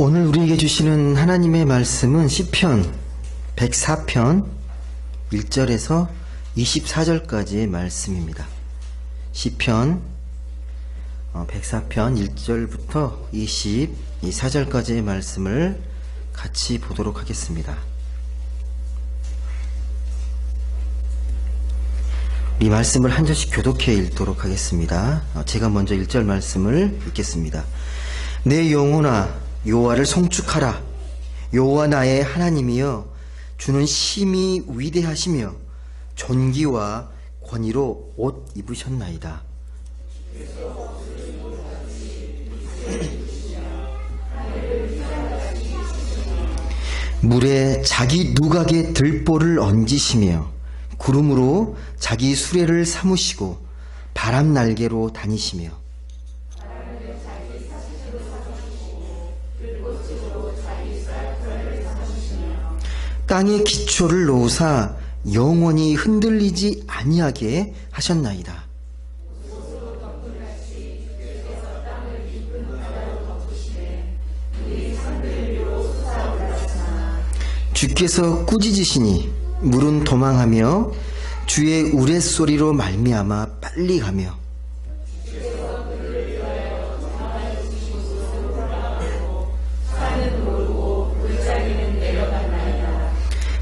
오늘 우리에게 주시는 하나님의 말씀은 시편 104편 1절에서 24절까지의 말씀입니다. 시편 104편 1절부터 24절까지의 말씀을 같이 보도록 하겠습니다. 이 말씀을 한 절씩 교독해 읽도록 하겠습니다. 제가 먼저 1절 말씀을 읽겠습니다. 내 영혼아 여호와를 송축하라. 여호와 나의 하나님이여, 주는 심히 위대하시며 존귀와 권위로 옷 입으셨나이다. 물에 자기 누각에 들보를 얹으시며 구름으로 자기 수레를 삼으시고 바람 날개로 다니시며 땅에 기초를 놓으사 영원히 흔들리지 아니하게 하셨나이다. 주께서 꾸짖으시니 물은 도망하며 주의 우레소리로 말미암아 빨리 가며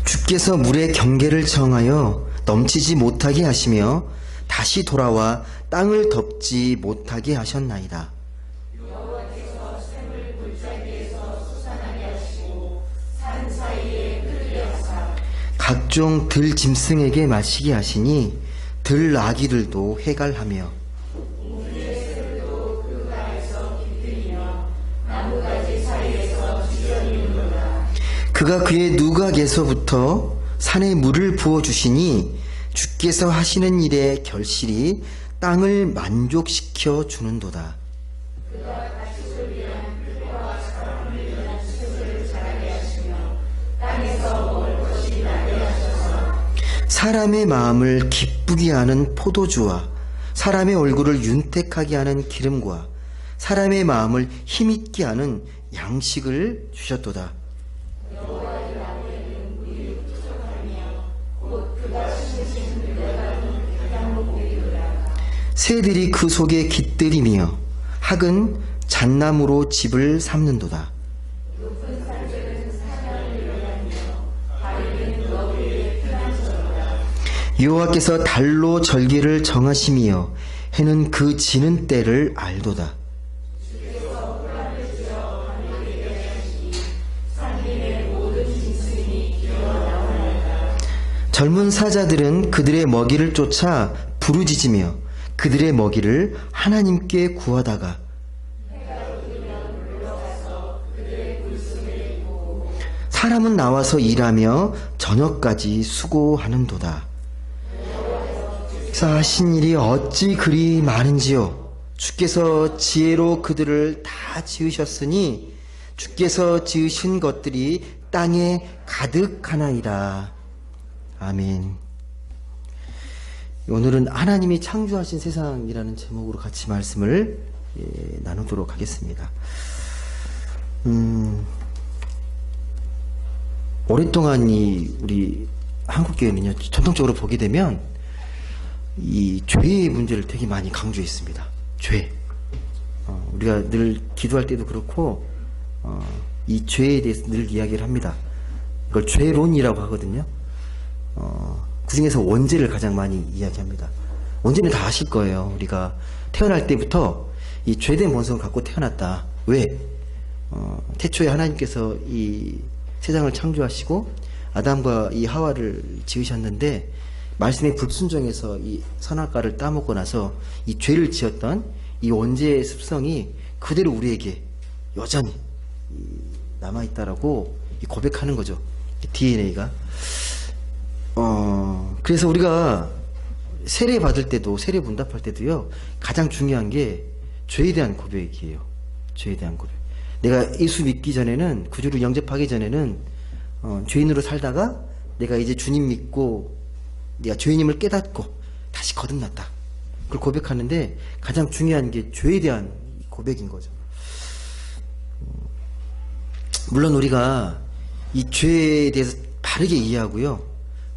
주께서 물의 경계를 정하여 넘치지 못하게 하시며 다시 돌아와 땅을 덮지 못하게 하셨나이다. 각종 들 짐승에게 마시게 하시니 들 나귀들도 해갈하며 그가 그의 누각에서부터 산에 물을 부어주시니 주께서 하시는 일의 결실이 땅을 만족시켜 주는도다. 사람의 마음을 기쁘게 하는 포도주와 사람의 얼굴을 윤택하게 하는 기름과 사람의 마음을 힘있게 하는 양식을 주셨도다. 새들이 그 속에 깃들이며 학은 잣나무로 집을 삼는도다. 여호와께서 달로 절기를 정하시며 해는 그 지는 때를 알도다. 젊은 사자들은 그들의 먹이를 쫓아 부르짖으며 그들의 먹이를 하나님께 구하다가 사람은 나와서 일하며 저녁까지 수고하는도다. 하신 일이 어찌 그리 많은지요. 주께서 지혜로 그들을 다 지으셨으니 주께서 지으신 것들이 땅에 가득하나이다. 아멘. 오늘은 하나님이 창조하신 세상이라는 제목으로 같이 말씀을 나누도록 하겠습니다. 오랫동안 우리 한국교회는요, 전통적으로 보게 되면 이 죄의 문제를 되게 많이 강조했습니다. 죄. 우리가 늘 기도할 때도 그렇고 이 죄에 대해서 늘 이야기를 합니다. 이걸 죄론이라고 하거든요. 그 중에서 원죄를 가장 많이 이야기합니다. 원죄는 다 아실 거예요. 우리가 태어날 때부터 이 죄된 본성을 갖고 태어났다. 왜? 태초에 하나님께서 이 세상을 창조하시고 아담과 이 하와를 지으셨는데 말씀에 불순종해서 이 선악과를 따먹고 나서 이 죄를 지었던 이 원죄의 습성이 그대로 우리에게 여전히 남아있다라고 고백하는 거죠. DNA가. 그래서 우리가 세례 받을 때도, 세례 문답할 때도요, 가장 중요한 게 죄에 대한 고백이에요. 죄에 대한 고백. 내가 예수 믿기 전에는, 구주를 영접하기 전에는 죄인으로 살다가 내가 이제 주님 믿고 내가 죄인임을 깨닫고 다시 거듭났다. 그걸 고백하는데 가장 중요한 게 죄에 대한 고백인 거죠. 물론 우리가 이 죄에 대해서 바르게 이해하고요.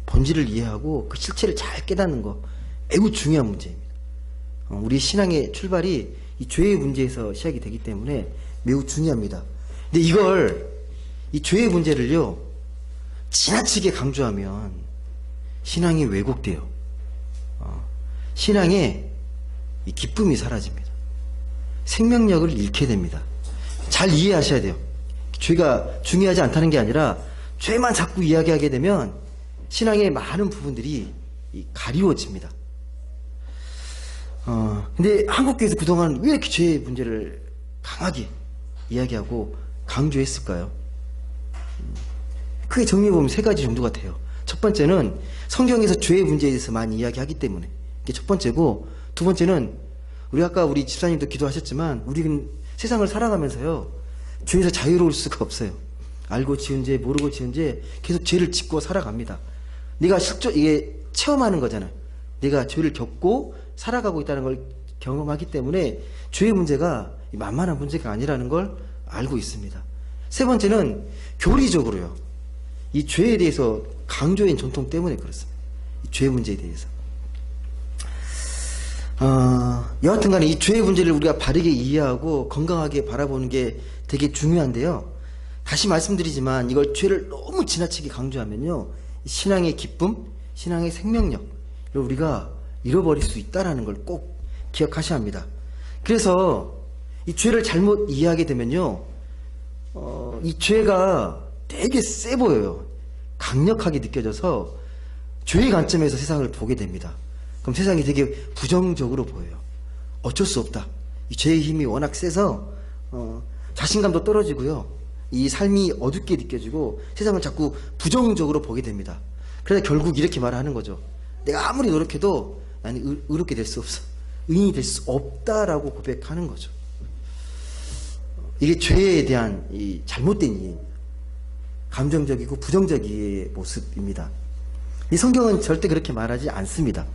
본질을 이해하고 그 실체를 잘 깨닫는 거 매우 중요한 문제입니다. 우리 신앙의 출발이 이 죄의 문제에서 시작이 되기 때문에 매우 중요합니다. 근데 이 죄의 문제를요, 지나치게 강조하면 신앙이 왜곡돼요. 신앙의 이 기쁨이 사라집니다. 생명력을 잃게 됩니다. 잘 이해하셔야 돼요. 죄가 중요하지 않다는 게 아니라 죄만 자꾸 이야기하게 되면 신앙의 많은 부분들이 가리워집니다. 근데 한국교회에서 그동안 왜 이렇게 죄의 문제를 강하게 이야기하고 강조했을까요? 크게 정리해보면 세 가지 정도가 돼요. 첫 번째는 성경에서 죄의 문제에 대해서 많이 이야기하기 때문에 이게 첫 번째고, 두 번째는 아까 우리 집사님도 기도하셨지만 우리는 세상을 살아가면서요, 죄에서 자유로울 수가 없어요. 알고 지은 죄, 모르고 지은 죄 계속 죄를 짓고 살아갑니다. 내가 이게 체험하는 거잖아요. 내가 죄를 겪고 살아가고 있다는 걸 경험하기 때문에 죄의 문제가 만만한 문제가 아니라는 걸 알고 있습니다. 세 번째는 교리적으로요, 이 죄에 대해서 강조인 전통 때문에 그렇습니다. 이 죄의 문제에 대해서. 여하튼 간에 이 죄의 문제를 우리가 바르게 이해하고 건강하게 바라보는 게 되게 중요한데요. 다시 말씀드리지만 이걸 죄를 너무 지나치게 강조하면요, 신앙의 기쁨, 신앙의 생명력을 우리가 잃어버릴 수 있다는 걸 꼭 기억하셔야 합니다. 그래서 이 죄를 잘못 이해하게 되면요, 이 죄가 되게 세 보여요. 강력하게 느껴져서 죄의 관점에서 세상을 보게 됩니다. 그럼 세상이 되게 부정적으로 보여요. 어쩔 수 없다. 이 죄의 힘이 워낙 세서 자신감도 떨어지고요, 이 삶이 어둡게 느껴지고 세상을 자꾸 부정적으로 보게 됩니다. 그래서 결국 이렇게 말하는 거죠. 내가 아무리 노력해도 나는 의롭게 될 수 없어. 의인이 될 수 없다라고 고백하는 거죠. 이게 죄에 대한 이 잘못된 이해입니다. 감정적이고 부정적인 모습입니다. 이 성경은 절대 그렇게 말하지 않습니다.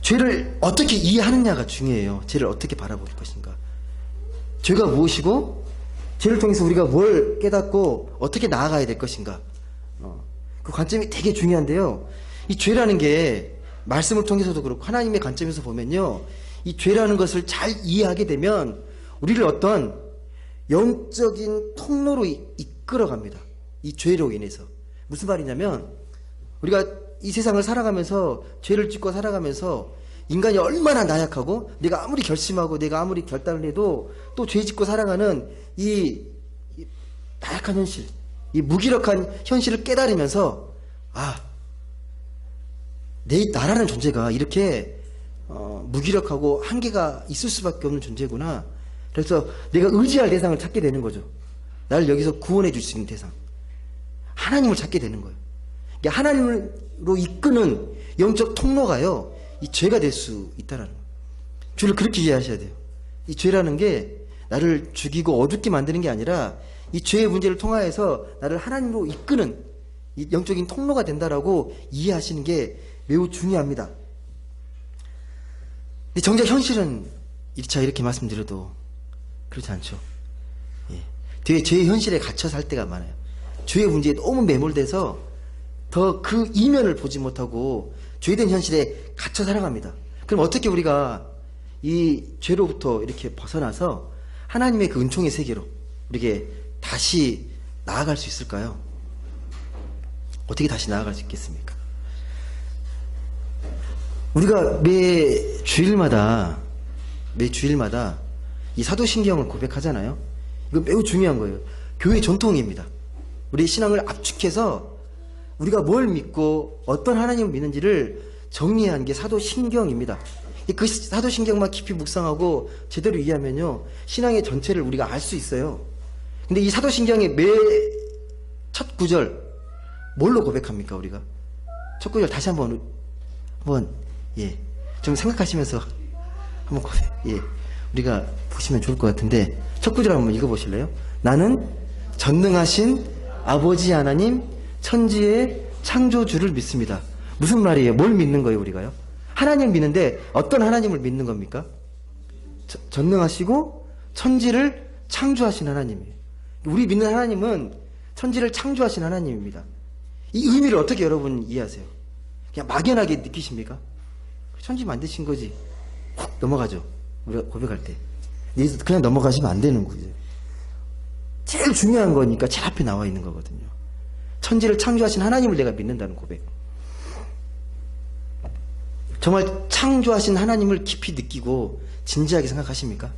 죄를 어떻게 이해하느냐가 중요해요. 죄를 어떻게 바라볼 것인가. 죄가 무엇이고 죄를 통해서 우리가 뭘 깨닫고 어떻게 나아가야 될 것인가. 그 관점이 되게 중요한데요. 이 죄라는 게 말씀을 통해서도 그렇고 하나님의 관점에서 보면요, 이 죄라는 것을 잘 이해하게 되면 우리를 어떤 영적인 통로로 이끌어갑니다. 이 죄로 인해서. 무슨 말이냐면, 우리가 이 세상을 살아가면서 죄를 짓고 살아가면서 인간이 얼마나 나약하고 내가 아무리 결심하고 내가 아무리 결단을 해도 또 죄 짓고 살아가는 이 나약한 현실, 이 무기력한 현실을 깨달으면서 나라는 존재가 이렇게 무기력하고 한계가 있을 수밖에 없는 존재구나. 그래서 내가 의지할 대상을 찾게 되는 거죠. 나를 여기서 구원해 줄 수 있는 대상, 하나님을 찾게 되는 거예요. 하나님으로 이끄는 영적 통로가요, 이 죄가 될 수 있다라는 거예요. 죄를 그렇게 이해하셔야 돼요. 이 죄라는 게 나를 죽이고 어둡게 만드는 게 아니라 이 죄의 문제를 통하여서 나를 하나님으로 이끄는 이 영적인 통로가 된다라고 이해하시는 게 매우 중요합니다. 근데 정작 현실은 이렇게 말씀드려도 그렇지 않죠. 되게 죄의 현실에 갇혀 살 때가 많아요. 죄의 문제에 너무 매몰돼서 더 그 이면을 보지 못하고 죄된 현실에 갇혀 살아갑니다. 그럼 어떻게 우리가 이 죄로부터 이렇게 벗어나서 하나님의 그 은총의 세계로 이렇게 다시 나아갈 수 있을까요? 어떻게 다시 나아갈 수 있겠습니까? 우리가 매 주일마다 이 사도신경을 고백하잖아요. 이거 매우 중요한 거예요. 교회 전통입니다. 우리 신앙을 압축해서 우리가 뭘 믿고 어떤 하나님을 믿는지를 정리한 게 사도신경입니다. 그 사도신경만 깊이 묵상하고 제대로 이해하면요, 신앙의 전체를 우리가 알 수 있어요. 근데 이 사도신경의 매 첫 구절 뭘로 고백합니까? 우리가 첫 구절 다시 한번 좀 생각하시면서 한번 우리가 보시면 좋을 것 같은데, 첫 구절 한번 읽어보실래요? 나는 전능하신 아버지 하나님 천지의 창조주를 믿습니다. 무슨 말이에요? 뭘 믿는 거예요, 우리가요? 하나님 믿는데 어떤 하나님을 믿는 겁니까? 전능하시고 천지를 창조하신 하나님이에요. 우리 믿는 하나님은 천지를 창조하신 하나님입니다. 이 의미를 어떻게 여러분 이해하세요? 그냥 막연하게 느끼십니까? 천지 만드신 거지. 훅 넘어가죠. 우리가 고백할 때. 여기서 그냥 넘어가시면 안 되는 거죠. 제일 중요한 거니까 제일 앞에 나와 있는 거거든요. 천지를 창조하신 하나님을 내가 믿는다는 고백. 정말 창조하신 하나님을 깊이 느끼고 진지하게 생각하십니까?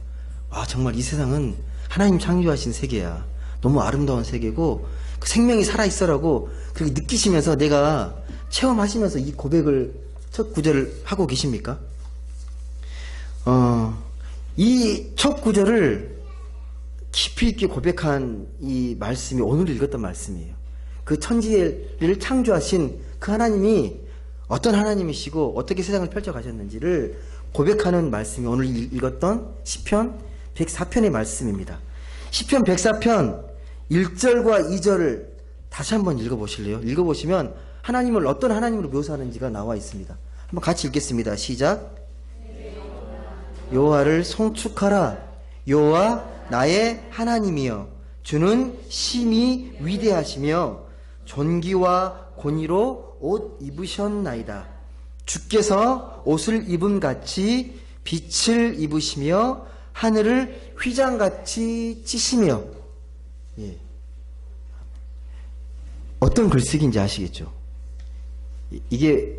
와, 정말 이 세상은 하나님 창조하신 세계야. 너무 아름다운 세계고 그 생명이 살아있어라고 그렇게 느끼시면서 내가 체험하시면서 이 고백을 첫 구절을 하고 계십니까? 이 첫 구절을 깊이 있게 고백한 이 말씀이 오늘 읽었던 말씀이에요. 그 천지를 창조하신 그 하나님이 어떤 하나님이시고 어떻게 세상을 펼쳐가셨는지를 고백하는 말씀이 오늘 읽었던 시편 104편의 말씀입니다. 시편 104편 1절과 2절을 다시 한번 읽어보실래요? 읽어보시면 하나님을 어떤 하나님으로 묘사하는지가 나와 있습니다. 한번 같이 읽겠습니다. 시작. 여호와를 송축하라. 여호와 나의 하나님이여. 주는 심히 위대하시며 존귀와 권위로 옷 입으셨나이다. 주께서 옷을 입은 같이 빛을 입으시며 하늘을 휘장같이 찌시며. 예. 어떤 글쓰기인지 아시겠죠? 이게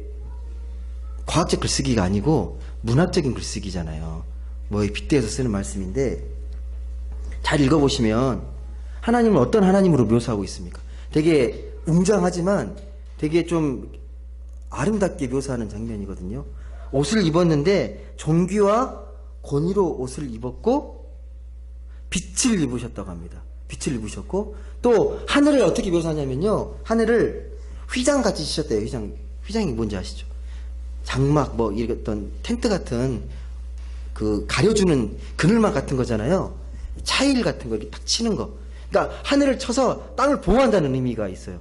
과학적 글쓰기가 아니고 문학적인 글쓰기잖아요. 뭐 빗대어서 쓰는 말씀인데 잘 읽어보시면 하나님은 어떤 하나님으로 묘사하고 있습니까? 되게 웅장하지만 되게 좀 아름답게 묘사하는 장면이거든요. 옷을 입었는데 존귀와 권위로 옷을 입었고 빛을 입으셨다고 합니다. 빛을 입으셨고 또 하늘을 어떻게 묘사하냐면요. 하늘을 휘장같이 씌셨대요. 휘장이 뭔지 아시죠? 장막 뭐 이런 어떤 텐트 같은 그 가려주는 그늘막 같은 거잖아요. 차일 같은 거 이렇게 딱 치는 거. 그러니까 하늘을 쳐서 땅을 보호한다는 의미가 있어요.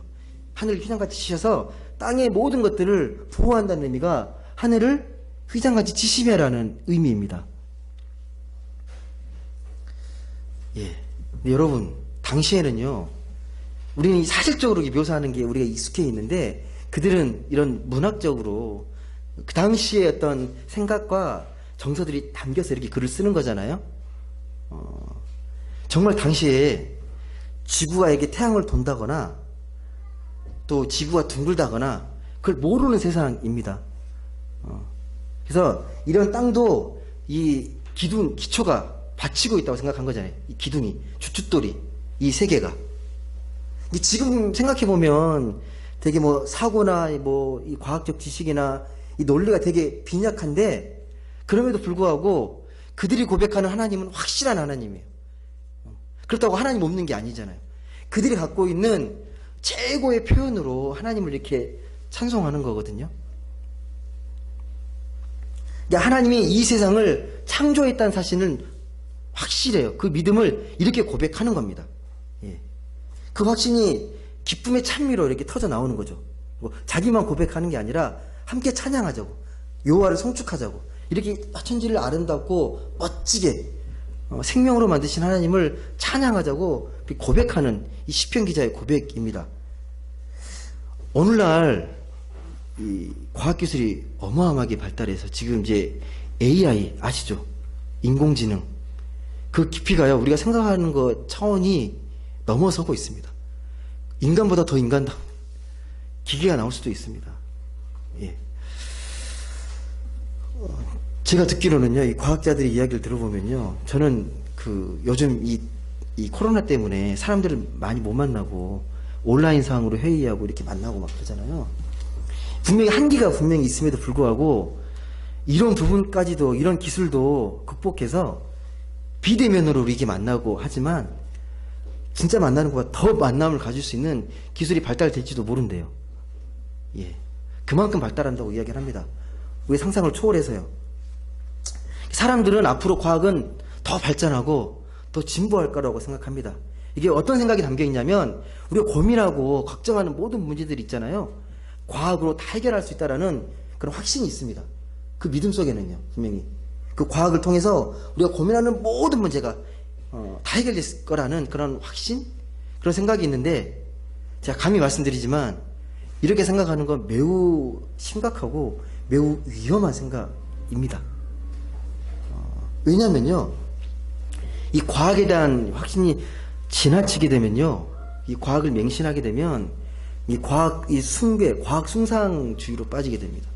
하늘을 휘장같이 치셔서 땅의 모든 것들을 보호한다는 의미가 하늘을 휘장같이 치시며라는 의미입니다. 예. 근데 여러분, 당시에는요, 우리는 사실적으로 묘사하는 게 우리가 익숙해 있는데, 그들은 이런 문학적으로 그 당시의 어떤 생각과 정서들이 담겨서 이렇게 글을 쓰는 거잖아요. 정말 당시에 지구가 이게 태양을 돈다거나 또 지구가 둥글다거나 그걸 모르는 세상입니다. 그래서 이런 땅도 이 기초가 받치고 있다고 생각한 거잖아요. 이 기둥이, 주춧돌이, 이 세계가. 지금 생각해보면 되게 뭐 사고나 뭐 이 과학적 지식이나 이 논리가 되게 빈약한데 그럼에도 불구하고 그들이 고백하는 하나님은 확실한 하나님이에요. 그렇다고 하나님 없는 게 아니잖아요. 그들이 갖고 있는 최고의 표현으로 하나님을 이렇게 찬송하는 거거든요. 하나님이 이 세상을 창조했다는 사실은 확실해요. 그 믿음을 이렇게 고백하는 겁니다. 예. 그 확신이 기쁨의 찬미로 이렇게 터져 나오는 거죠. 뭐 자기만 고백하는 게 아니라 함께 찬양하자고, 여호와를 송축하자고, 이렇게 천지를 아름답고 멋지게 생명으로 만드신 하나님을 찬양하자고 고백하는 이 시편 기자의 고백입니다. 오늘날 이 과학기술이 어마어마하게 발달해서 지금 이제 AI 아시죠? 인공지능. 그 깊이가요, 우리가 생각하는 것 차원이 넘어서고 있습니다. 인간보다 더 인간다운 기계가 나올 수도 있습니다. 예. 제가 듣기로는요, 이 과학자들의 이야기를 들어보면요, 저는 그 요즘 이 코로나 때문에 사람들을 많이 못 만나고 온라인 상으로 회의하고 이렇게 만나고 막 그러잖아요. 분명히 한계가 분명히 있음에도 불구하고 이런 부분까지도, 이런 기술도 극복해서 비대면으로 이렇게 만나고 하지만 진짜 만나는 것보다 더 만남을 가질 수 있는 기술이 발달될지도 모른대요. 예. 그만큼 발달한다고 이야기를 합니다. 우리 상상을 초월해서요. 사람들은 앞으로 과학은 더 발전하고 더 진보할 거라고 생각합니다. 이게 어떤 생각이 담겨 있냐면 우리가 고민하고 걱정하는 모든 문제들이 있잖아요. 과학으로 다 해결할 수 있다는 그런 확신이 있습니다. 그 믿음 속에는요, 분명히. 그 과학을 통해서 우리가 고민하는 모든 문제가 다 해결될 거라는 그런 확신? 그런 생각이 있는데, 제가 감히 말씀드리지만, 이렇게 생각하는 건 매우 심각하고 매우 위험한 생각입니다. 왜냐면요, 이 과학에 대한 확신이 지나치게 되면요, 이 과학을 맹신하게 되면, 이 숭배, 과학 숭상주의로 빠지게 됩니다.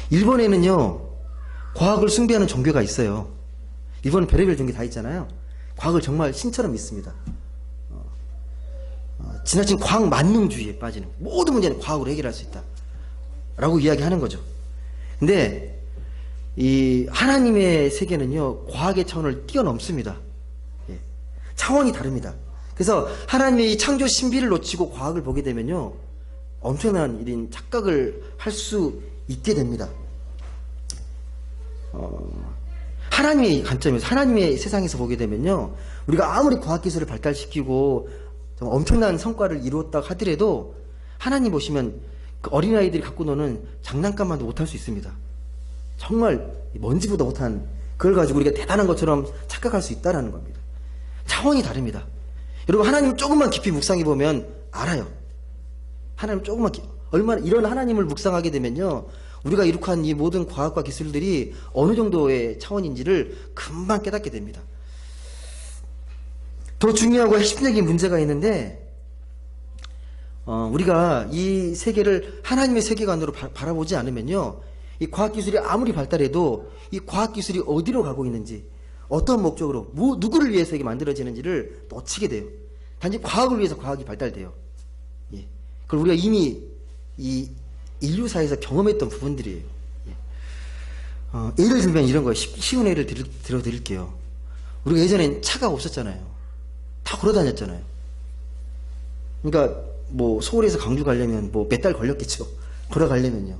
일본에는요, 과학을 숭배하는 종교가 있어요. 일본은 별의별 종교 다 있잖아요. 과학을 정말 신처럼 믿습니다. 지나친 과학 만능주의에 빠지는, 모든 문제는 과학으로 해결할 수 있다 라고 이야기하는 거죠. 근데 이 하나님의 세계는요, 과학의 차원을 뛰어넘습니다. 예. 차원이 다릅니다. 그래서 하나님의 이 창조 신비를 놓치고 과학을 보게 되면요, 엄청난 일인 착각을 할 수 있게 됩니다. 하나님의 관점에서, 하나님의 세상에서 보게 되면요, 우리가 아무리 과학기술을 발달시키고 엄청난 성과를 이루었다 하더라도 하나님 보시면 그 어린아이들이 갖고 노는 장난감만도 못할 수 있습니다. 정말 먼지보다 못한 그걸 가지고 우리가 대단한 것처럼 착각할 수 있다는 겁니다. 차원이 다릅니다. 여러분, 하나님 조금만 깊이 묵상해 보면 알아요. 하나님 조금만 얼마나 이런 하나님을 묵상하게 되면요, 우리가 이룩한 이 모든 과학과 기술들이 어느 정도의 차원인지를 금방 깨닫게 됩니다. 더 중요하고 핵심적인 문제가 있는데, 우리가 이 세계를 하나님의 세계관으로 바라보지 않으면요, 이 과학기술이 아무리 발달해도 이 과학기술이 어디로 가고 있는지, 어떤 목적으로, 누구를 위해서 이게 만들어지는지를 놓치게 돼요. 단지 과학을 위해서 과학이 발달돼요. 예. 그걸 우리가 이미 이 인류사에서 경험했던 부분들이에요. 예. 예를 들면 이런 거예요. 쉬운 예를 들어드릴게요. 우리가 예전엔 차가 없었잖아요. 다 걸어 다녔잖아요. 그러니까 뭐 서울에서 강주 가려면 뭐 몇 달 걸렸겠죠. 걸어가려면요.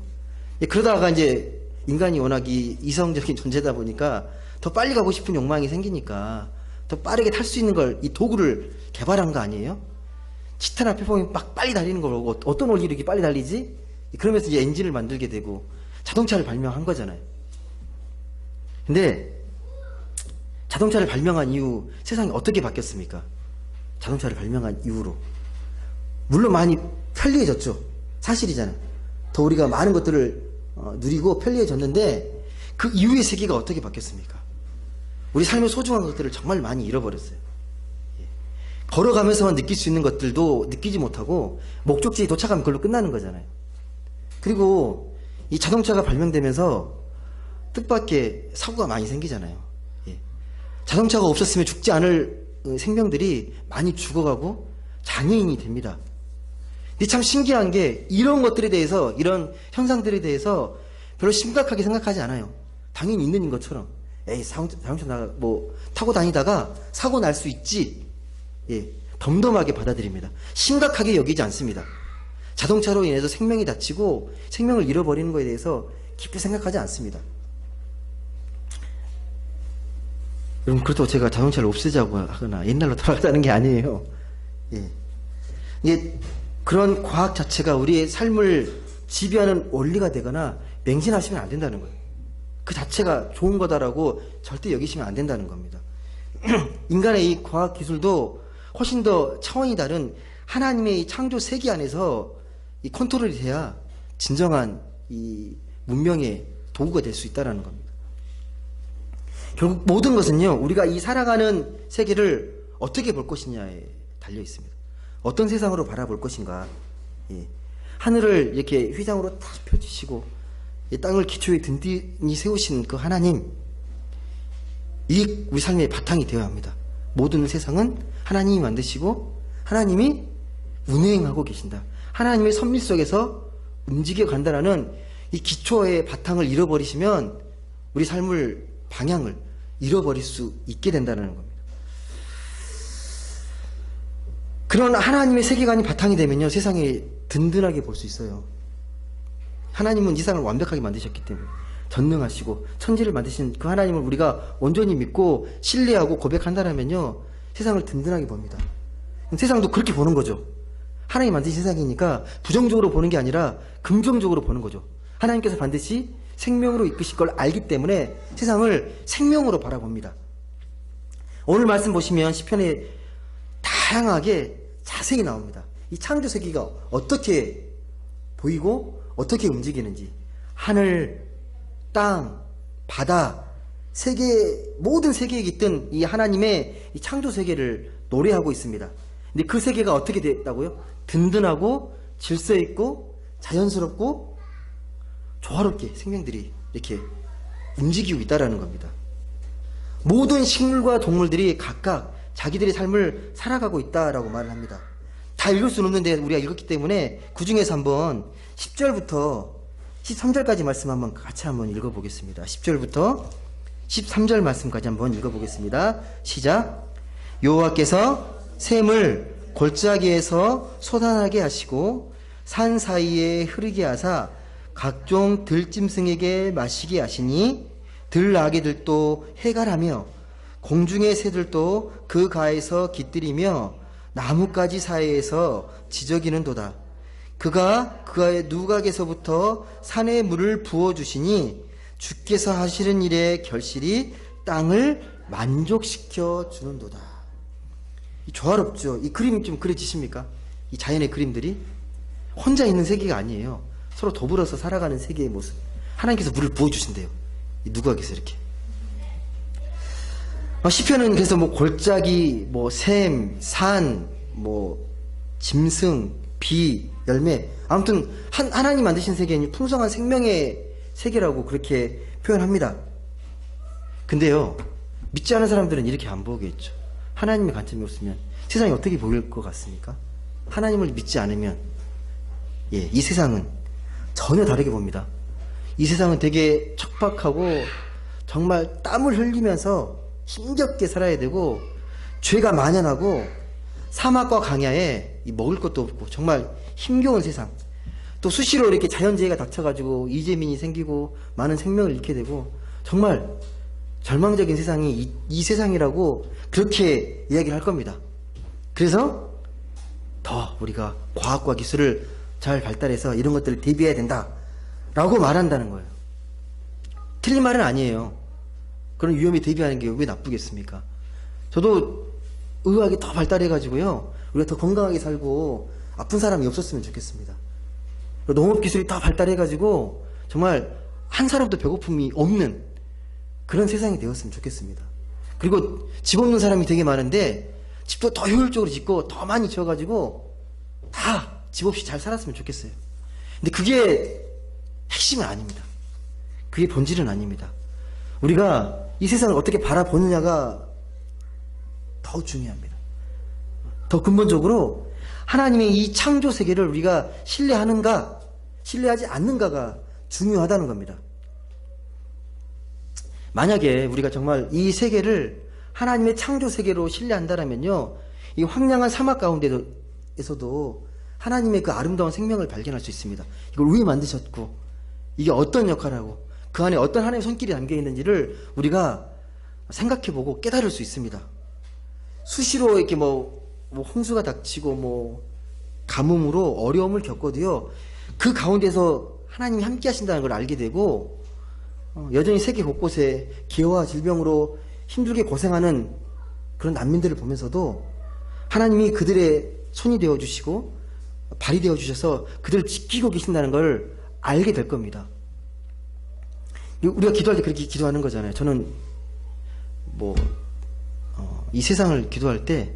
예, 그러다가 이제 인간이 워낙 이성적인 존재다 보니까 더 빨리 가고 싶은 욕망이 생기니까 더 빠르게 탈 수 있는 걸, 이 도구를 개발한 거 아니에요? 치탄 앞에 보면 막 빨리 달리는 걸 보고 어떤 원리로 이렇게 빨리 달리지? 그러면서 이제 엔진을 만들게 되고 자동차를 발명한 거잖아요. 근데 자동차를 발명한 이후 세상이 어떻게 바뀌었습니까? 자동차를 발명한 이후로 물론 많이 편리해졌죠. 사실이잖아요. 더 우리가 많은 것들을 누리고 편리해졌는데 그 이후의 세계가 어떻게 바뀌었습니까? 우리 삶의 소중한 것들을 정말 많이 잃어버렸어요. 예. 걸어가면서만 느낄 수 있는 것들도 느끼지 못하고 목적지에 도착하면 그걸로 끝나는 거잖아요. 그리고 이 자동차가 발명되면서 뜻밖의 사고가 많이 생기잖아요. 예. 자동차가 없었으면 죽지 않을 생명들이 많이 죽어가고 장애인이 됩니다. 근데 참 신기한 게 이런 것들에 대해서, 이런 현상들에 대해서 별로 심각하게 생각하지 않아요. 당연히 있는 것처럼. 에이, 자동차 타고 다니다가 사고 날 수 있지. 예, 덤덤하게 받아들입니다. 심각하게 여기지 않습니다. 자동차로 인해서 생명이 다치고 생명을 잃어버리는 것에 대해서 깊이 생각하지 않습니다. 여러분, 그렇다고 제가 자동차를 없애자고 하거나 옛날로 돌아가자는 게 아니에요. 예. 이게 그런 과학 자체가 우리의 삶을 지배하는 원리가 되거나 맹신하시면 안 된다는 거예요. 그 자체가 좋은 거다라고 절대 여기시면 안 된다는 겁니다. 인간의 이 과학 기술도 훨씬 더 차원이 다른 하나님의 이 창조 세계 안에서 이 컨트롤이 돼야 진정한 이 문명의 도구가 될 수 있다는 겁니다. 결국 모든 것은요, 우리가 이 살아가는 세계를 어떻게 볼 것이냐에 달려 있습니다. 어떤 세상으로 바라볼 것인가. 예. 하늘을 이렇게 휘장으로 다 펼치시고 이 땅을 기초에 든든히 세우신 그 하나님, 이 우리 삶의 바탕이 되어야 합니다. 모든 세상은 하나님이 만드시고 하나님이 운행하고 계신다. 하나님의 섭리 속에서 움직여 간다라는 이 기초의 바탕을 잃어버리시면 우리 삶을, 방향을 잃어버릴 수 있게 된다는 겁니다. 그런 하나님의 세계관이 바탕이 되면요, 세상에 든든하게 볼 수 있어요. 하나님은 이 세상을 완벽하게 만드셨기 때문에, 전능하시고 천지를 만드신 그 하나님을 우리가 온전히 믿고 신뢰하고 고백한다면요, 세상을 든든하게 봅니다. 세상도 그렇게 보는 거죠. 하나님이 만드신 세상이니까 부정적으로 보는 게 아니라 긍정적으로 보는 거죠. 하나님께서 반드시 생명으로 이끄실 걸 알기 때문에 세상을 생명으로 바라봅니다. 오늘 말씀 보시면 시편에 다양하게 자세히 나옵니다. 이 창조 세계가 어떻게 보이고 어떻게 움직이는지, 하늘, 땅, 바다, 세계, 모든 세계에 깃든 이 하나님의 이 창조 세계를 노래하고 있습니다. 근데 그 세계가 어떻게 됐다고요? 든든하고 질서 있고 자연스럽고 조화롭게 생명들이 이렇게 움직이고 있다라는 겁니다. 모든 식물과 동물들이 각각 자기들의 삶을 살아가고 있다라고 말을 합니다. 다 읽을 수는 없는데 우리가 읽었기 때문에 그 중에서 한번 10절부터 13절까지 말씀 한번 같이 한번 읽어보겠습니다. 10절부터 13절 말씀까지 한번 읽어보겠습니다. 시작. 여호와께서 샘을 골짜기에서 솟아나게 하시고 산 사이에 흐르게 하사 각종 들짐승에게 마시게 하시니 들나귀들도 해갈하며 공중의 새들도 그 가에서 깃들이며 나뭇가지 사이에서 지저귀는도다. 그가 그의 누각에서부터 산에 물을 부어주시니 주께서 하시는 일의 결실이 땅을 만족시켜 주는도다. 조화롭죠? 이 그림이 좀 그려지십니까? 이 자연의 그림들이 혼자 있는 세계가 아니에요. 서로 더불어서 살아가는 세계의 모습. 하나님께서 물을 부어주신대요. 이 누각에서 이렇게. 시편은 그래서 뭐 골짜기, 뭐 샘, 산, 뭐 짐승, 비, 열매, 아무튼 하나님 만드신 세계는 풍성한 생명의 세계라고 그렇게 표현합니다. 근데요, 믿지 않은 사람들은 이렇게 안 보겠죠. 하나님의 관점이 없으면 세상이 어떻게 보일 것 같습니까? 하나님을 믿지 않으면 이 세상은 전혀 다르게 봅니다. 이 세상은 되게 척박하고 정말 땀을 흘리면서 힘겹게 살아야 되고, 죄가 만연하고 사막과 강야에 먹을 것도 없고 정말 힘겨운 세상, 또 수시로 이렇게 자연재해가 닥쳐가지고 이재민이 생기고 많은 생명을 잃게 되고 정말 절망적인 세상이 이 세상이라고 그렇게 이야기를 할 겁니다. 그래서 더 우리가 과학과 기술을 잘 발달해서 이런 것들을 대비해야 된다라고 말한다는 거예요. 틀린 말은 아니에요. 그런 위험에 대비하는 게 왜 나쁘겠습니까? 저도 의학이 더 발달해가지고요, 우리가 더 건강하게 살고 아픈 사람이 없었으면 좋겠습니다. 농업 기술이 더 발달해가지고 정말 한 사람도 배고픔이 없는 그런 세상이 되었으면 좋겠습니다. 그리고 집 없는 사람이 되게 많은데 집도 더 효율적으로 짓고 더 많이 지어가지고 다 집 없이 잘 살았으면 좋겠어요. 근데 그게 핵심은 아닙니다. 그게 본질은 아닙니다. 우리가 이 세상을 어떻게 바라보느냐가 더 중요합니다. 더 근본적으로 하나님의 이 창조 세계를 우리가 신뢰하는가, 신뢰하지 않는가가 중요하다는 겁니다. 만약에 우리가 정말 이 세계를 하나님의 창조 세계로 신뢰한다면요, 이 황량한 사막 가운데에서도 하나님의 그 아름다운 생명을 발견할 수 있습니다. 이걸 왜 만드셨고, 이게 어떤 역할을 하고, 그 안에 어떤 하나님의 손길이 담겨 있는지를 우리가 생각해보고 깨달을 수 있습니다. 수시로 이렇게 홍수가 닥치고 가뭄으로 어려움을 겪어도요, 그 가운데서 하나님이 함께 하신다는 걸 알게 되고, 여전히 세계 곳곳에 기후와 질병으로 힘들게 고생하는 그런 난민들을 보면서도 하나님이 그들의 손이 되어주시고 발이 되어주셔서 그들을 지키고 계신다는 걸 알게 될 겁니다. 우리가 기도할 때 그렇게 기도하는 거잖아요. 저는 이 세상을 기도할 때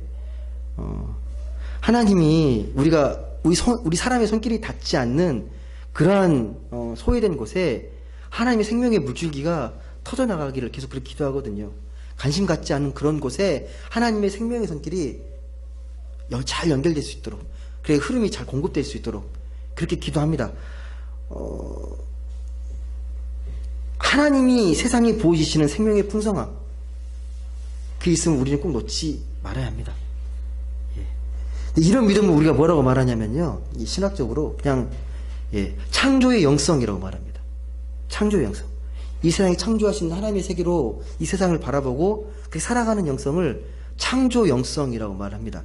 하나님이 우리 사람의 손길이 닿지 않는 그러한 소외된 곳에 하나님의 생명의 물줄기가 터져나가기를 계속 그렇게 기도하거든요. 관심 갖지 않은 그런 곳에 하나님의 생명의 손길이 잘 연결될 수 있도록, 그래 흐름이 잘 공급될 수 있도록 그렇게 기도합니다. 하나님이 세상에 보여주시는 생명의 풍성함, 그 있으면 우리는 꼭 놓지 말아야 합니다. 이런 믿음을 우리가 뭐라고 말하냐면요, 이 신학적으로 그냥 창조의 영성이라고 말합니다. 창조의 영성. 이 세상에 창조하신 하나님의 세계로 이 세상을 바라보고 그렇게 살아가는 영성을 창조 영성이라고 말합니다.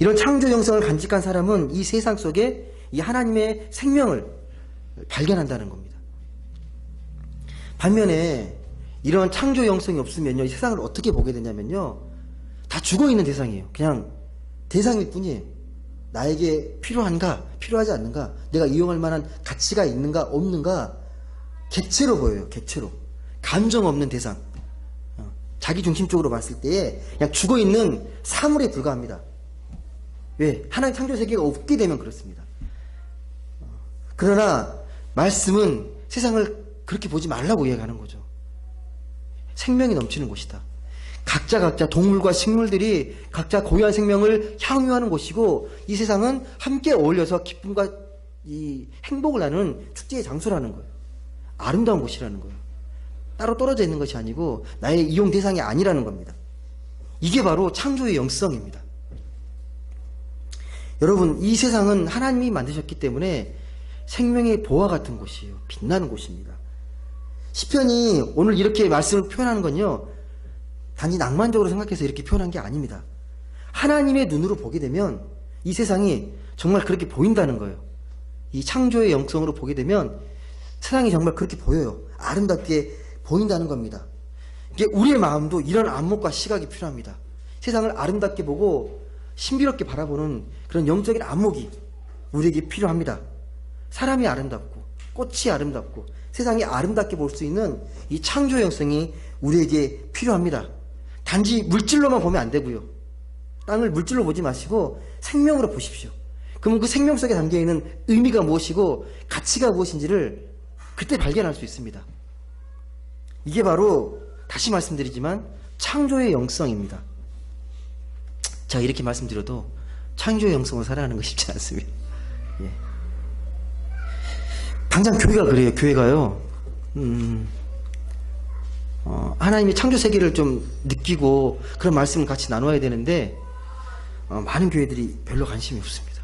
이런 창조 영성을 간직한 사람은 이 세상 속에 이 하나님의 생명을 발견한다는 겁니다. 반면에 이런 창조 영성이 없으면요, 이 세상을 어떻게 보게 되냐면요, 다 죽어있는 대상이에요. 그냥 대상일 뿐이에요. 나에게 필요한가, 필요하지 않는가, 내가 이용할 만한 가치가 있는가, 없는가, 객체로 보여요. 객체로. 감정 없는 대상. 자기 중심적으로 봤을 때에 그냥 죽어있는 사물에 불과합니다. 왜? 하나님 창조 세계가 없게 되면 그렇습니다. 그러나 말씀은 세상을 그렇게 보지 말라고 이야기하는 거죠. 생명이 넘치는 곳이다. 각자 동물과 식물들이 각자 고유한 생명을 향유하는 곳이고, 이 세상은 함께 어울려서 기쁨과 이 행복을 나누는 축제의 장소라는 거예요. 아름다운 곳이라는 거예요. 따로 떨어져 있는 것이 아니고 나의 이용 대상이 아니라는 겁니다. 이게 바로 창조의 영성입니다. 여러분, 이 세상은 하나님이 만드셨기 때문에 생명의 보화 같은 곳이에요. 빛나는 곳입니다. 시편이 오늘 이렇게 말씀을 표현하는 건요, 단지 낭만적으로 생각해서 이렇게 표현한 게 아닙니다. 하나님의 눈으로 보게 되면 이 세상이 정말 그렇게 보인다는 거예요. 이 창조의 영성으로 보게 되면 세상이 정말 그렇게 보여요. 아름답게 보인다는 겁니다. 이게 우리의 마음도 이런 안목과 시각이 필요합니다. 세상을 아름답게 보고 신비롭게 바라보는 그런 영적인 안목이 우리에게 필요합니다. 사람이 아름답고 꽃이 아름답고 세상이 아름답게 볼 수 있는 이 창조 영성이 우리에게 필요합니다. 단지 물질로만 보면 안 되고요. 땅을 물질로 보지 마시고 생명으로 보십시오. 그러면 그 생명 속에 담겨있는 의미가 무엇이고 가치가 무엇인지를 그때 발견할 수 있습니다. 이게 바로 다시 말씀드리지만 창조의 영성입니다. 제가 이렇게 말씀드려도 창조의 영성을 살아가는 거 쉽지 않습니다. 예. 당장 교회가 그래요. 교회가요. 하나님이 창조 세계를 좀 느끼고 그런 말씀을 같이 나눠야 되는데 많은 교회들이 별로 관심이 없습니다.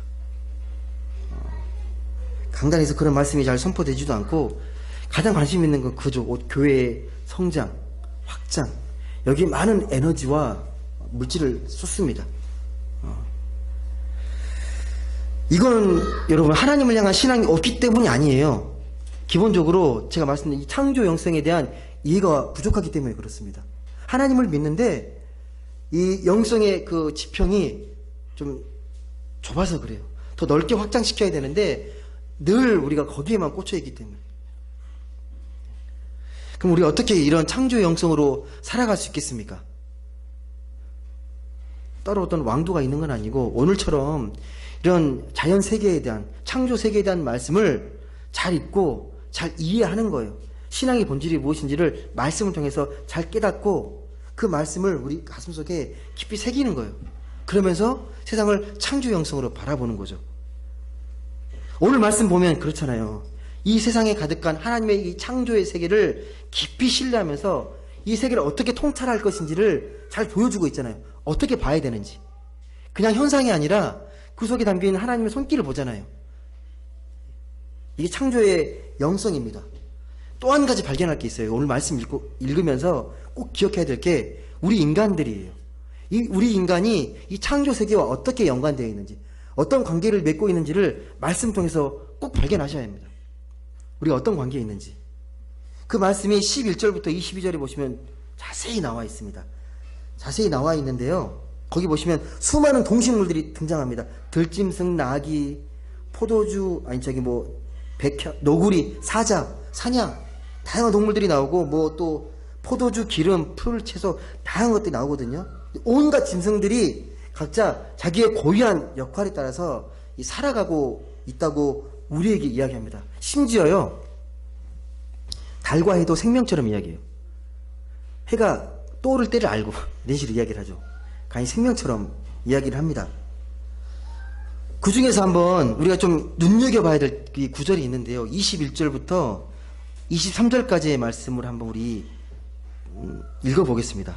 강단에서 그런 말씀이 잘 선포되지도 않고 가장 관심 있는 건 그저 교회의 성장, 확장, 여기 많은 에너지와 물질을 쏟습니다. 이건 여러분 하나님을 향한 신앙이 없기 때문이 아니에요. 기본적으로 제가 말씀드린 이 창조 영성에 대한 이해가 부족하기 때문에 그렇습니다. 하나님을 믿는데 이 영성의 그 지평이 좀 좁아서 그래요. 더 넓게 확장시켜야 되는데 늘 우리가 거기에만 꽂혀 있기 때문에. 그럼 우리가 어떻게 이런 창조 영성으로 살아갈 수 있겠습니까? 따로 어떤 왕도가 있는 건 아니고 오늘처럼 이런 자연 세계에 대한, 창조 세계에 대한 말씀을 잘 읽고 잘 이해하는 거예요. 신앙의 본질이 무엇인지를 말씀을 통해서 잘 깨닫고 그 말씀을 우리 가슴속에 깊이 새기는 거예요. 그러면서 세상을 창조 영성으로 바라보는 거죠. 오늘 말씀 보면 그렇잖아요. 이 세상에 가득한 하나님의 이 창조의 세계를 깊이 신뢰하면서 이 세계를 어떻게 통찰할 것인지를 잘 보여주고 있잖아요. 어떻게 봐야 되는지. 그냥 현상이 아니라 그 속에 담겨있는 하나님의 손길을 보잖아요. 이게 창조의 영성입니다. 또 한 가지 발견할 게 있어요. 오늘 말씀 읽으면서 꼭 기억해야 될 게 우리 인간들이에요. 우리 인간이 이 창조 세계와 어떻게 연관되어 있는지, 어떤 관계를 맺고 있는지를 말씀 통해서 꼭 발견하셔야 합니다. 우리가 어떤 관계에 있는지. 그 말씀이 11절부터 22절에 보시면 자세히 나와 있습니다. 자세히 나와 있는데요. 거기 보시면 수많은 동식물들이 등장합니다. 들짐승, 나귀, 포도주, 백향, 노구리, 사자, 사냥, 다양한 동물들이 나오고 또 포도주, 기름, 풀, 채소, 다양한 것들이 나오거든요. 온갖 짐승들이 각자 자기의 고유한 역할에 따라서 살아가고 있다고 우리에게 이야기합니다. 심지어요, 달과 해도 생명처럼 이야기해요. 해가 떠오를 때를 알고 이런 식으로 이야기를 하죠. 간이 생명처럼 이야기를 합니다. 그 중에서 한번 우리가 좀 눈여겨봐야 될 이 구절이 있는데요. 21절부터 23절까지의 말씀을 한번 우리 읽어보겠습니다.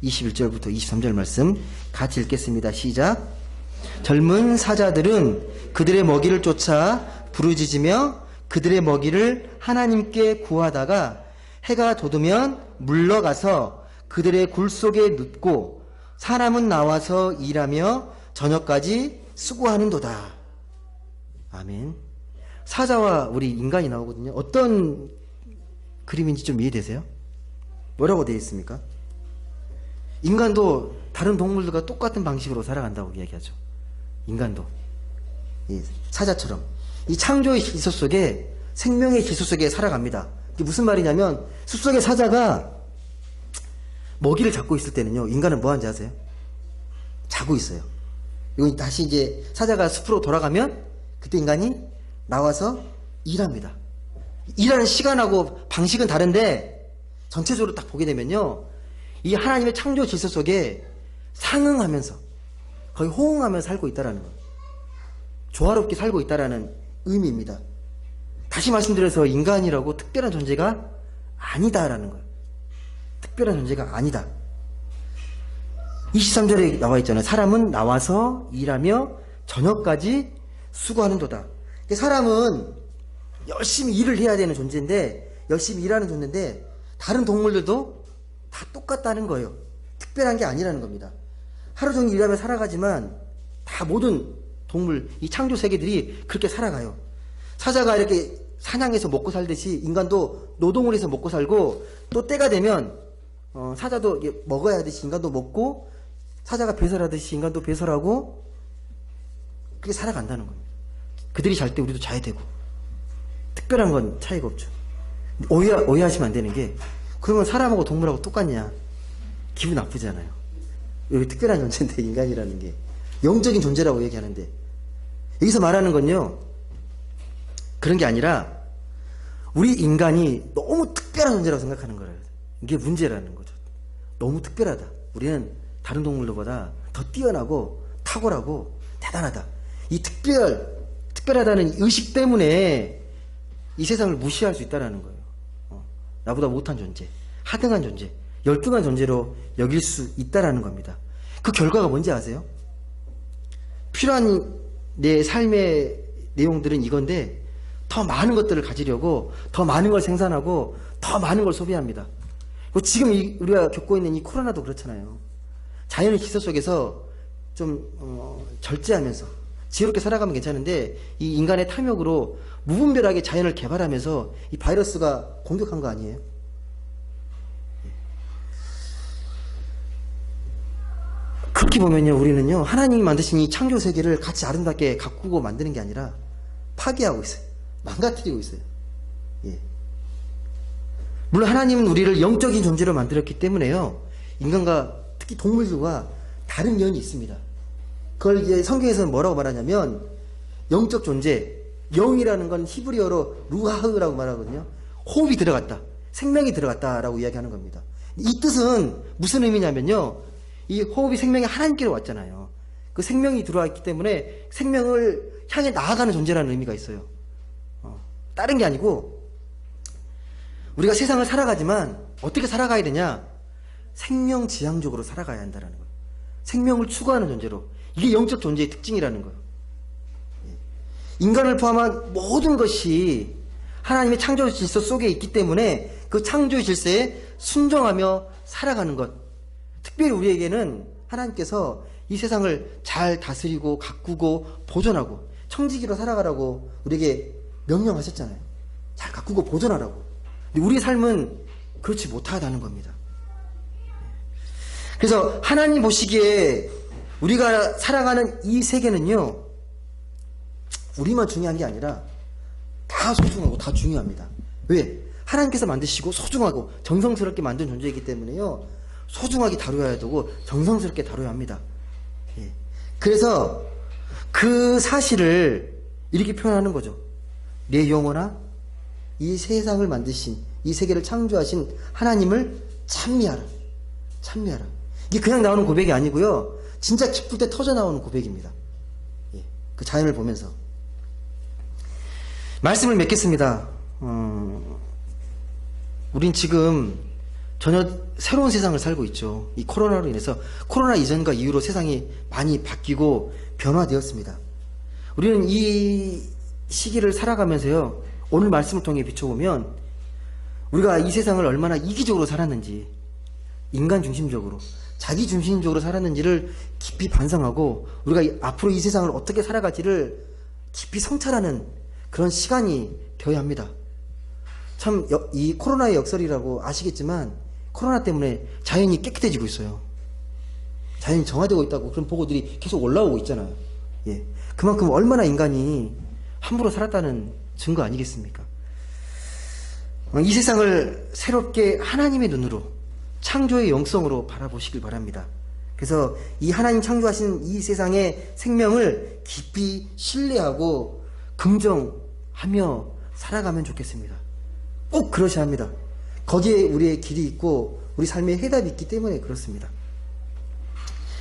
21절부터 23절 말씀 같이 읽겠습니다. 시작. 젊은 사자들은 그들의 먹이를 쫓아 부르짖으며 그들의 먹이를 하나님께 구하다가 해가 돋으면 물러가서 그들의 굴 속에 눕고 사람은 나와서 일하며 저녁까지 수고하는도다. 아멘. 사자와 우리 인간이 나오거든요. 어떤 그림인지 좀 이해되세요? 뭐라고 되어 있습니까? 인간도 다른 동물들과 똑같은 방식으로 살아간다고 이야기하죠. 인간도. 이 사자처럼. 이 창조의 기소 속에, 생명의 기소 속에 살아갑니다. 이게 무슨 말이냐면, 숲속의 사자가 먹이를 잡고 있을 때는요, 인간은 뭐 하는지 아세요? 자고 있어요. 이건 다시 이제 사자가 숲으로 돌아가면, 그때 인간이 나와서 일합니다. 일하는 시간하고 방식은 다른데, 전체적으로 딱 보게 되면요, 이 하나님의 창조 질서 속에 상응하면서, 거의 호응하면서 살고 있다라는 거예요. 조화롭게 살고 있다라는 의미입니다. 다시 말씀드려서 인간이라고 특별한 존재가 아니다라는 거예요. 특별한 존재가 아니다. 23절에 나와 있잖아요. 사람은 나와서 일하며 저녁까지 수고하는도다. 사람은 열심히 일을 해야 되는 존재인데, 열심히 일하는 존재인데, 다른 동물들도 다 똑같다는 거예요. 특별한 게 아니라는 겁니다. 하루 종일 일하며 살아가지만 다 모든 동물, 이 창조 세계들이 그렇게 살아가요. 사자가 이렇게 사냥해서 먹고 살듯이 인간도 노동을 해서 먹고 살고, 또 때가 되면 사자도 먹어야 하듯이 인간도 먹고, 사자가 배설하듯이 인간도 배설하고, 그렇게 살아간다는 겁니다. 그들이 잘 때 우리도 자야 되고, 특별한 건 차이가 없죠. 오해하시면 안 되는 게, 그러면 사람하고 동물하고 똑같냐? 기분 나쁘잖아요. 여기 특별한 존재인데, 인간이라는 게 영적인 존재라고 얘기하는데, 여기서 말하는 건요, 그런 게 아니라 우리 인간이 너무 특별한 존재라고 생각하는 거예요. 이게 문제라는 거죠. 너무 특별하다. 우리는 다른 동물들보다 더 뛰어나고 탁월하고 대단하다. 이 특별하다는 의식 때문에 이 세상을 무시할 수 있다는 거예요. 나보다 못한 존재, 하등한 존재, 열등한 존재로 여길 수 있다는 겁니다. 그 결과가 뭔지 아세요? 필요한 내 삶의 내용들은 이건데, 더 많은 것들을 가지려고 더 많은 걸 생산하고 더 많은 걸 소비합니다. 지금 우리가 겪고 있는 이 코로나도 그렇잖아요. 자연의 기서 속에서 좀 절제하면서 지혜롭게 살아가면 괜찮은데, 이 인간의 탐욕으로 무분별하게 자연을 개발하면서 이 바이러스가 공격한 거 아니에요? 그렇게 보면요, 우리는요, 하나님이 만드신 이 창조 세계를 같이 아름답게 가꾸고 만드는 게 아니라 파괴하고 있어요. 망가뜨리고 있어요. 예. 물론 하나님은 우리를 영적인 존재로 만들었기 때문에요, 인간과 특히 동물들과 다른 면이 있습니다. 그걸 이제 성경에서는 뭐라고 말하냐면, 영적 존재, 영이라는 건 히브리어로 루하흐라고 말하거든요. 호흡이 들어갔다, 생명이 들어갔다라고 이야기하는 겁니다. 이 뜻은 무슨 의미냐면요, 이 호흡이 생명이 하나님께로 왔잖아요. 그 생명이 들어왔기 때문에 생명을 향해 나아가는 존재라는 의미가 있어요. 다른 게 아니고, 우리가 세상을 살아가지만 어떻게 살아가야 되냐? 생명지향적으로 살아가야 한다는 거예요. 생명을 추구하는 존재로. 이게 영적 존재의 특징이라는 거예요. 인간을 포함한 모든 것이 하나님의 창조 질서 속에 있기 때문에 그 창조 질서에 순종하며 살아가는 것. 특별히 우리에게는 하나님께서 이 세상을 잘 다스리고 가꾸고 보존하고 청지기로 살아가라고 우리에게 명령하셨잖아요. 잘 가꾸고 보존하라고. 근데 우리의 삶은 그렇지 못하다는 겁니다. 그래서 하나님 보시기에 우리가 살아가는 이 세계는요, 우리만 중요한 게 아니라 다 소중하고 다 중요합니다. 왜? 하나님께서 만드시고 소중하고 정성스럽게 만든 존재이기 때문에요, 소중하게 다뤄야 되고 정성스럽게 다뤄야 합니다. 예. 그래서 그 사실을 이렇게 표현하는 거죠. 내 영혼아, 이 세상을 만드신, 이 세계를 창조하신 하나님을 찬미하라. 찬미하라. 이게 그냥 나오는 고백이 아니고요, 진짜 기쁠 때 터져 나오는 고백입니다. 예. 그 자연을 보면서. 말씀을 맺겠습니다. 우린 지금 전혀 새로운 세상을 살고 있죠. 이 코로나로 인해서, 코로나 이전과 이후로 세상이 많이 바뀌고 변화되었습니다. 우리는 이 시기를 살아가면서요, 오늘 말씀을 통해 비춰보면 우리가 이 세상을 얼마나 이기적으로 살았는지, 인간 중심적으로, 자기 중심적으로 살았는지를 깊이 반성하고, 우리가 앞으로 이 세상을 어떻게 살아갈지를 깊이 성찰하는 그런 시간이 되어야 합니다. 참 이 코로나의 역설이라고 아시겠지만, 코로나 때문에 자연이 깨끗해지고 있어요. 자연이 정화되고 있다고 그런 보고들이 계속 올라오고 있잖아요. 예. 그만큼 얼마나 인간이 함부로 살았다는 증거 아니겠습니까? 이 세상을 새롭게 하나님의 눈으로, 창조의 영성으로 바라보시길 바랍니다. 그래서 이 하나님 창조하신 이 세상의 생명을 깊이 신뢰하고 긍정하며 살아가면 좋겠습니다. 꼭 그러셔야 합니다. 거기에 우리의 길이 있고 우리 삶의 해답이 있기 때문에 그렇습니다.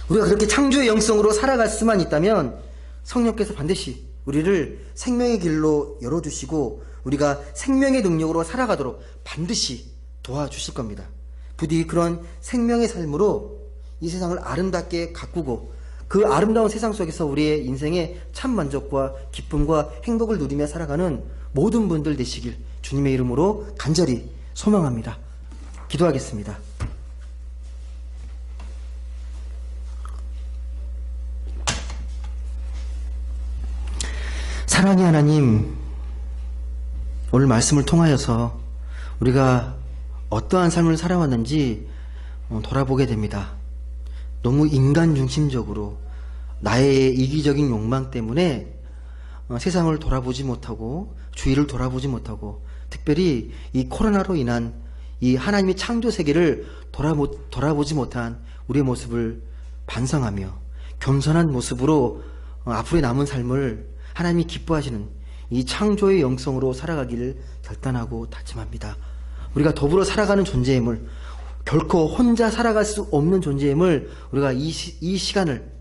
우리가 그렇게 창조의 영성으로 살아갈 수만 있다면 성령께서 반드시 우리를 생명의 길로 열어주시고 우리가 생명의 능력으로 살아가도록 반드시 도와주실 겁니다. 부디 그런 생명의 삶으로 이 세상을 아름답게 가꾸고 그 아름다운 세상 속에서 우리의 인생의 참 만족과 기쁨과 행복을 누리며 살아가는 모든 분들 되시길 주님의 이름으로 간절히 소망합니다. 기도하겠습니다. 사랑의 하나님, 오늘 말씀을 통하여서 우리가 어떠한 삶을 살아왔는지 돌아보게 됩니다. 너무 인간 중심적으로 나의 이기적인 욕망 때문에 세상을 돌아보지 못하고 주위를 돌아보지 못하고 특별히 이 코로나로 인한 이 하나님의 창조 세계를 돌아보지 못한 우리의 모습을 반성하며 겸손한 모습으로 앞으로의 남은 삶을 하나님이 기뻐하시는 이 창조의 영성으로 살아가기를 결단하고 다짐합니다. 우리가 더불어 살아가는 존재임을, 결코 혼자 살아갈 수 없는 존재임을 우리가 이 시간을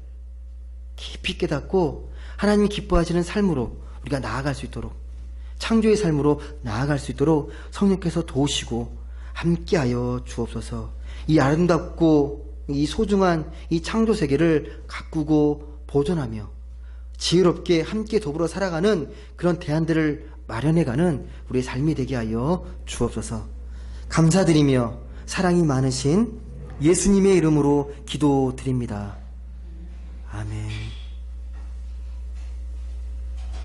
깊이 깨닫고 하나님이 기뻐하시는 삶으로 우리가 나아갈 수 있도록, 창조의 삶으로 나아갈 수 있도록 성령께서 도우시고 함께하여 주옵소서. 이 아름답고 이 소중한 이 창조 세계를 가꾸고 보존하며 지혜롭게 함께 더불어 살아가는 그런 대안들을 마련해가는 우리의 삶이 되게 하여 주옵소서. 감사드리며 사랑이 많으신 예수님의 이름으로 기도드립니다. 아멘.